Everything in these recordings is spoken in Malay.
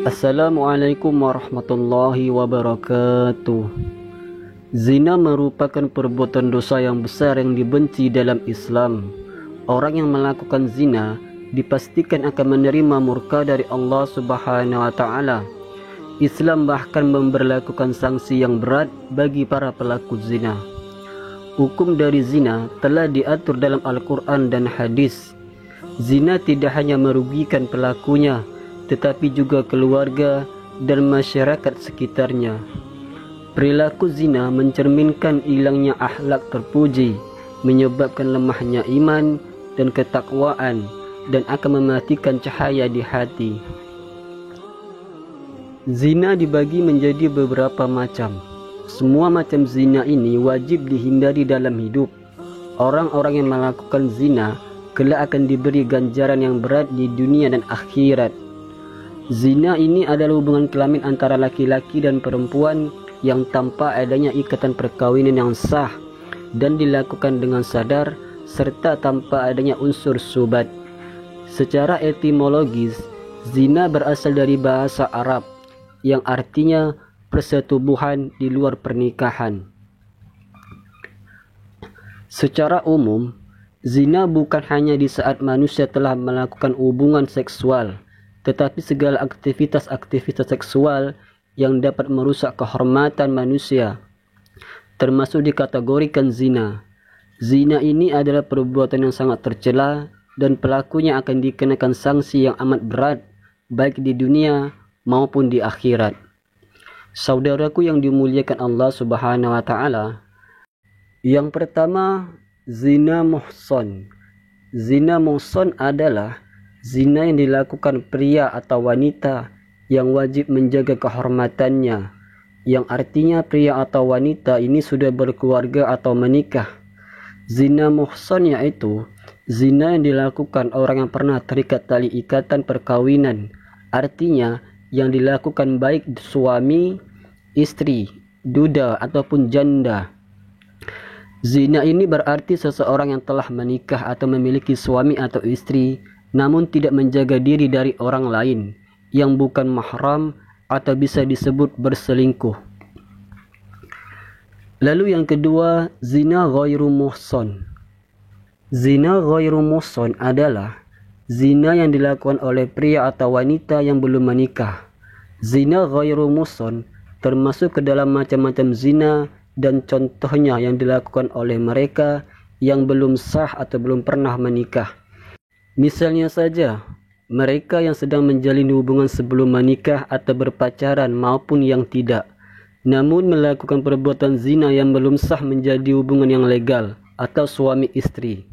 Assalamualaikum warahmatullahi wabarakatuh. Zina merupakan perbuatan dosa yang besar yang dibenci dalam Islam. Orang yang melakukan zina dipastikan akan menerima murka dari Allah Subhanahu wa taala. Islam bahkan memberlakukan sanksi yang berat bagi para pelaku zina. Hukum dari zina telah diatur dalam Al-Quran dan hadis. Zina tidak hanya merugikan pelakunya, tetapi juga keluarga dan masyarakat sekitarnya. Perilaku zina mencerminkan hilangnya akhlak terpuji, menyebabkan lemahnya iman dan ketakwaan, dan akan mematikan cahaya di hati. Zina dibagi menjadi beberapa macam. Semua macam zina ini wajib dihindari dalam hidup. Orang-orang yang melakukan zina kelak akan diberi ganjaran yang berat di dunia dan akhirat. Zina ini adalah hubungan kelamin antara laki-laki dan perempuan yang tanpa adanya ikatan perkawinan yang sah dan dilakukan dengan sadar serta tanpa adanya unsur syubhat. Secara etimologis, zina berasal dari bahasa Arab yang artinya persetubuhan di luar pernikahan. Secara umum, zina bukan hanya di saat manusia telah melakukan hubungan seksual, tetapi segala aktivitas seksual yang dapat merusak kehormatan manusia termasuk dikategorikan zina. Zina ini adalah perbuatan yang sangat tercela dan pelakunya akan dikenakan sanksi yang amat berat baik di dunia maupun di akhirat. Saudaraku yang dimuliakan Allah Subhanahu wa taala, yang pertama, zina muhsan. Zina muhsan adalah zina yang dilakukan pria atau wanita yang wajib menjaga kehormatannya, yang artinya pria atau wanita ini sudah berkeluarga atau menikah. Zina muhsan yaitu zina yang dilakukan orang yang pernah terikat tali ikatan perkawinan, artinya yang dilakukan baik suami, istri, duda ataupun janda. Zina ini berarti seseorang yang telah menikah atau memiliki suami atau istri namun tidak menjaga diri dari orang lain yang bukan mahram atau bisa disebut berselingkuh. Lalu yang kedua, zina ghairu muhsan. Zina ghairu muhsan adalah zina yang dilakukan oleh pria atau wanita yang belum menikah. Zina ghairu muhsan termasuk ke dalam macam-macam zina dan contohnya yang dilakukan oleh mereka yang belum sah atau belum pernah menikah. Misalnya saja, mereka yang sedang menjalin hubungan sebelum menikah atau berpacaran maupun yang tidak, namun melakukan perbuatan zina yang belum sah menjadi hubungan yang legal atau suami istri.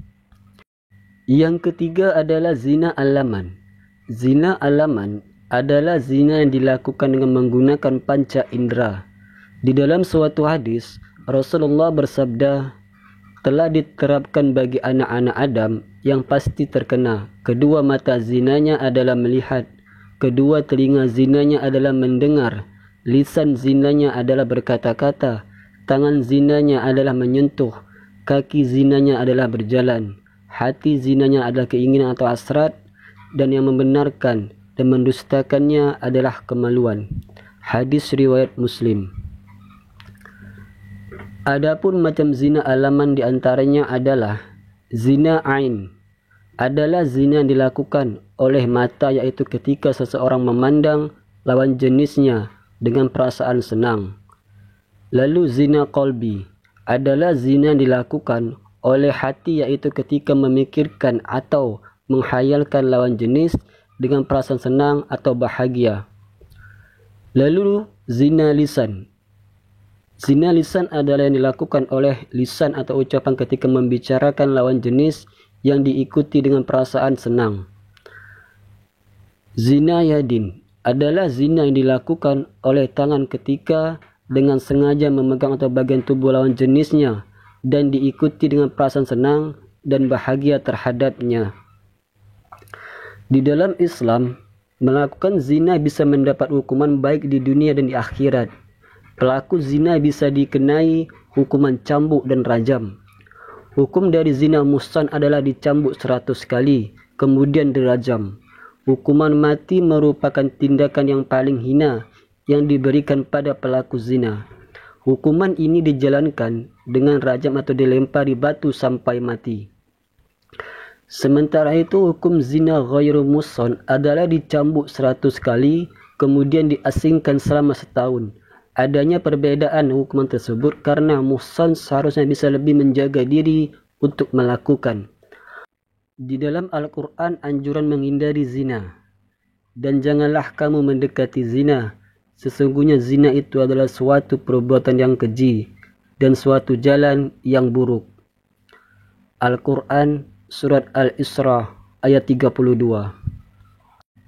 Yang ketiga adalah zina alaman. Zina alaman adalah zina yang dilakukan dengan menggunakan panca indera. Di dalam suatu hadis, Rasulullah bersabda, telah diterapkan bagi anak-anak Adam yang pasti terkena. Kedua mata zinanya adalah melihat, kedua telinga zinanya adalah mendengar, lisan zinanya adalah berkata-kata, tangan zinanya adalah menyentuh, kaki zinanya adalah berjalan, hati zinanya adalah keinginan atau hasrat, dan yang membenarkan dan mendustakannya adalah kemaluan. Hadis riwayat Muslim. Adapun macam zina alaman diantaranya adalah zina ain. Adalah zina yang dilakukan oleh mata, yaitu ketika seseorang memandang lawan jenisnya dengan perasaan senang. Lalu zina qalbi adalah zina yang dilakukan oleh hati, yaitu ketika memikirkan atau menghayalkan lawan jenis dengan perasaan senang atau bahagia. Lalu zina lisan. Zina lisan adalah yang dilakukan oleh lisan atau ucapan ketika membicarakan lawan jenis yang diikuti dengan perasaan senang. Zina yadin adalah zina yang dilakukan oleh tangan ketika dengan sengaja memegang atau bagian tubuh lawan jenisnya dan diikuti dengan perasaan senang dan bahagia terhadapnya. Di dalam Islam, melakukan zina bisa mendapat hukuman baik di dunia dan di akhirat. Pelaku zina bisa dikenai hukuman cambuk dan rajam. Hukum dari zina muhsan adalah dicambuk 100 kali, kemudian dirajam. Hukuman mati merupakan tindakan yang paling hina yang diberikan pada pelaku zina. Hukuman ini dijalankan dengan rajam atau dilempari batu sampai mati. Sementara itu, hukum zina ghairu muhsan adalah dicambuk 100 kali, kemudian diasingkan selama setahun. Adanya perbedaan hukuman tersebut karena muhsan seharusnya bisa lebih menjaga diri untuk melakukan. Di dalam Al-Quran anjuran menghindari zina. Dan janganlah kamu mendekati zina. Sesungguhnya zina itu adalah suatu perbuatan yang keji dan suatu jalan yang buruk. Al-Quran Surat Al-Isra ayat 32.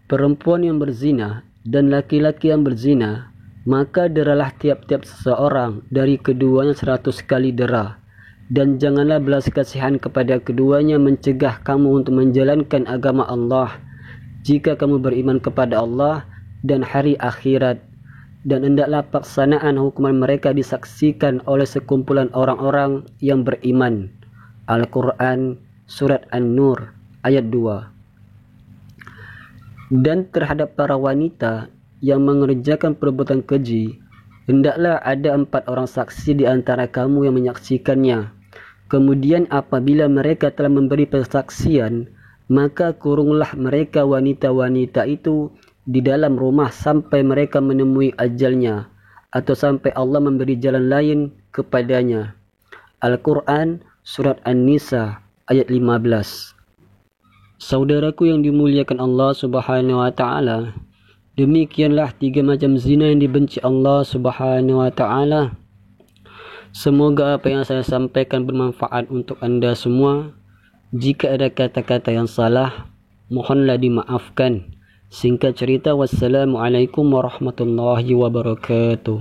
Perempuan yang berzina dan laki-laki yang berzina, maka deralah tiap-tiap seseorang dari keduanya 100 kali dera. Dan janganlah belas kasihan kepada keduanya mencegah kamu untuk menjalankan agama Allah jika kamu beriman kepada Allah dan hari akhirat. Dan hendaklah pelaksanaan hukuman mereka disaksikan oleh sekumpulan orang-orang yang beriman. Al-Quran Surat An-Nur ayat 2. Dan terhadap para wanita yang mengerjakan perbuatan keji, hendaklah ada 4 orang saksi di antara kamu yang menyaksikannya. Kemudian apabila mereka telah memberi persaksian, maka kurunglah mereka wanita-wanita itu di dalam rumah sampai mereka menemui ajalnya, atau sampai Allah memberi jalan lain kepadanya. Al-Quran Surat An-Nisa ayat 15. Saudaraku yang dimuliakan Allah Subhanahu wa Ta'ala, demikianlah 3 macam zina yang dibenci Allah Subhanahu wa Ta'ala. Semoga apa yang saya sampaikan bermanfaat untuk anda semua. Jika ada kata-kata yang salah, mohonlah dimaafkan. Singkat cerita, wassalamualaikum warahmatullahi wabarakatuh.